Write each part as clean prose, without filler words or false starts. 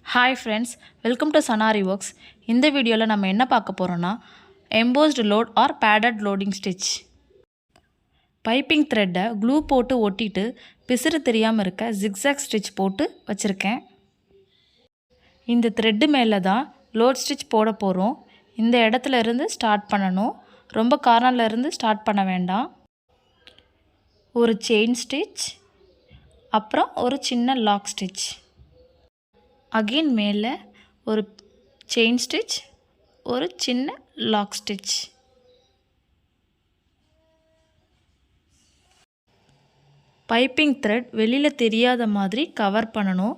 Hi friends, welcome to Sanari Works. இந்த வீடியோவில் நம்ம என்ன பார்க்க போகிறோன்னா embossed load or padded loading stitch. Piping த்ரெட்டை க்ளூ போட்டு ஒட்டிட்டு பிசுறு தெரியாமல் இருக்க ஜிக்ஸாக் ஸ்டிச் போட்டு வச்சுருக்கேன். இந்த த்ரெட்டு மேலே தான் லோட் ஸ்டிச் போட போகிறோம். இந்த இடத்துல இருந்து ஸ்டார்ட் பண்ணணும். ரொம்ப கார்னரில் இருந்து ஸ்டார்ட் பண்ண வேண்டாம். ஒரு செயின் ஸ்டிச், அப்புறம் ஒரு சின்ன லாக் ஸ்டிச். அகெயின் மேலே ஒரு செயின் ஸ்டிச், ஒரு சின்ன லாக் ஸ்டிச். பைப்பிங் த்ரெட் வெளியில் தெரியாத மாதிரி கவர் பண்ணணும்.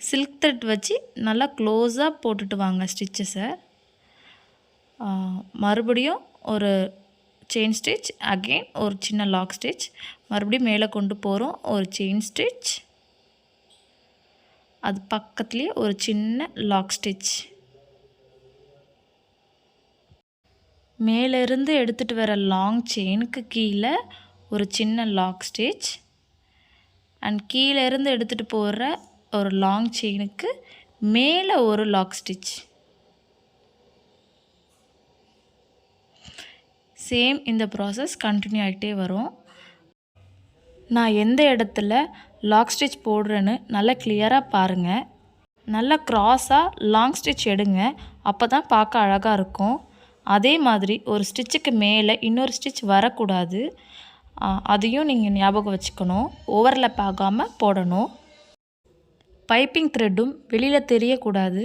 சில்க் த்ரெட் வச்சு நல்லா க்ளோஸாக போட்டுட்டு வாங்க ஸ்டிச்சஸை. மறுபடியும் ஒரு செயின் ஸ்டிச், அகெயின் ஒரு சின்ன லாக் ஸ்டிச், மறுபடியும் மேலே கொண்டு போகிறோம். ஒரு செயின் ஸ்டிச், அது பக்கத்துலேயே ஒரு சின்ன லாக் ஸ்டிச். மேலேருந்து எடுத்துகிட்டு வர லாங் செயினுக்கு கீழே ஒரு சின்ன லாக் ஸ்டிச், அண்ட் கீழே இருந்து எடுத்துகிட்டு போகிற ஒரு லாங் செயினுக்கு மேலே ஒரு லாக் ஸ்டிச். சேம் இந்த ப்ராசஸ் கண்டினியூ ஆகிட்டே வரும். நான் எந்த இடத்துல லாக் ஸ்டிச் போடுறேன்னு நல்லா கிளியராக பாருங்கள். நல்லா க்ராஸாக லாங் ஸ்டிச் எடுங்க, அப்போ தான் பார்க்க அழகாக இருக்கும். அதே மாதிரி ஒரு ஸ்டிச்சுக்கு மேலே இன்னொரு ஸ்டிச் வரக்கூடாது. அதையும் நீங்கள் ஞாபகம் வச்சுக்கணும். ஓவர்லேப் ஆகாமல் போடணும். பைப்பிங் த்ரெட்டும் வெளியில் தெரியக்கூடாது.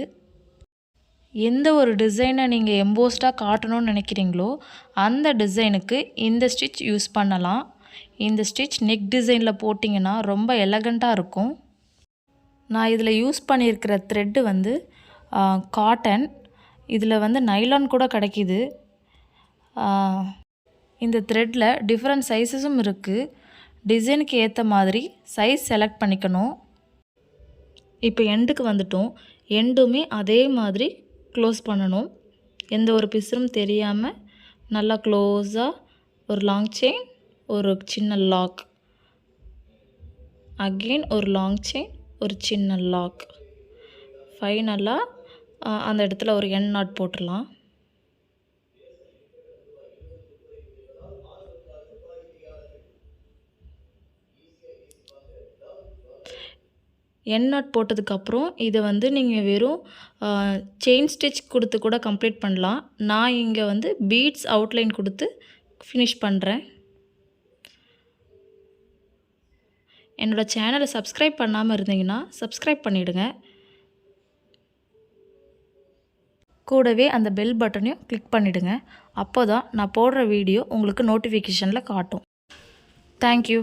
எந்த ஒரு டிசைனை நீங்கள் எம்போஸ்டாக காட்டணும்னு நினைக்கிறீங்களோ அந்த டிசைனுக்கு இந்த ஸ்டிச் யூஸ் பண்ணலாம். இந்த ஸ்டிச் நெக் டிசைனில் போட்டிங்கன்னா ரொம்ப எலகண்ட்டாக இருக்கும். நான் இதில் யூஸ் பண்ணியிருக்கிற த்ரெட்டு வந்து காட்டன். இதில் வந்து நைலான் கூட கிடைக்கிது. இந்த த்ரெட்டில் டிஃப்ரெண்ட் சைஸஸும் இருக்குது. டிசைனுக்கு ஏற்ற மாதிரி சைஸ் செலக்ட் பண்ணிக்கணும். இப்போ எண்டுக்கு வந்துட்டோம். எண்டுமே அதே மாதிரி க்ளோஸ் பண்ணணும். எந்த ஒரு பிசுறும் தெரியாமல் நல்லா க்ளோஸாக ஒரு லாங் செயின், ஒரு சின்ன லாக், அகெயின் ஒரு லாங் செயின், ஒரு சின்ன லாக். ஃபைனலாக அந்த இடத்துல ஒரு எண்ட் நாட் போட்டுடலாம். எண்ட் நாட் போட்டதுக்கப்புறம் இதை வந்து நீங்கள் வெறும் செயின் ஸ்டிச் கொடுத்து கூட கம்ப்ளீட் பண்ணலாம். நான் இங்கே வந்து பீட்ஸ் அவுட்லைன் கொடுத்து ஃபினிஷ் பண்ணுறேன். என்னோடய சேனலை சப்ஸ்கிரைப் பண்ணாமல் இருந்தீங்கன்னா சப்ஸ்கிரைப் பண்ணிவிடுங்க. கூடவே அந்த பெல் பட்டனையும் கிளிக் பண்ணிவிடுங்க. அப்போ தான் நான் போடுற வீடியோ உங்களுக்கு நோட்டிஃபிகேஷனில் காட்டும். தேங்க்யூ.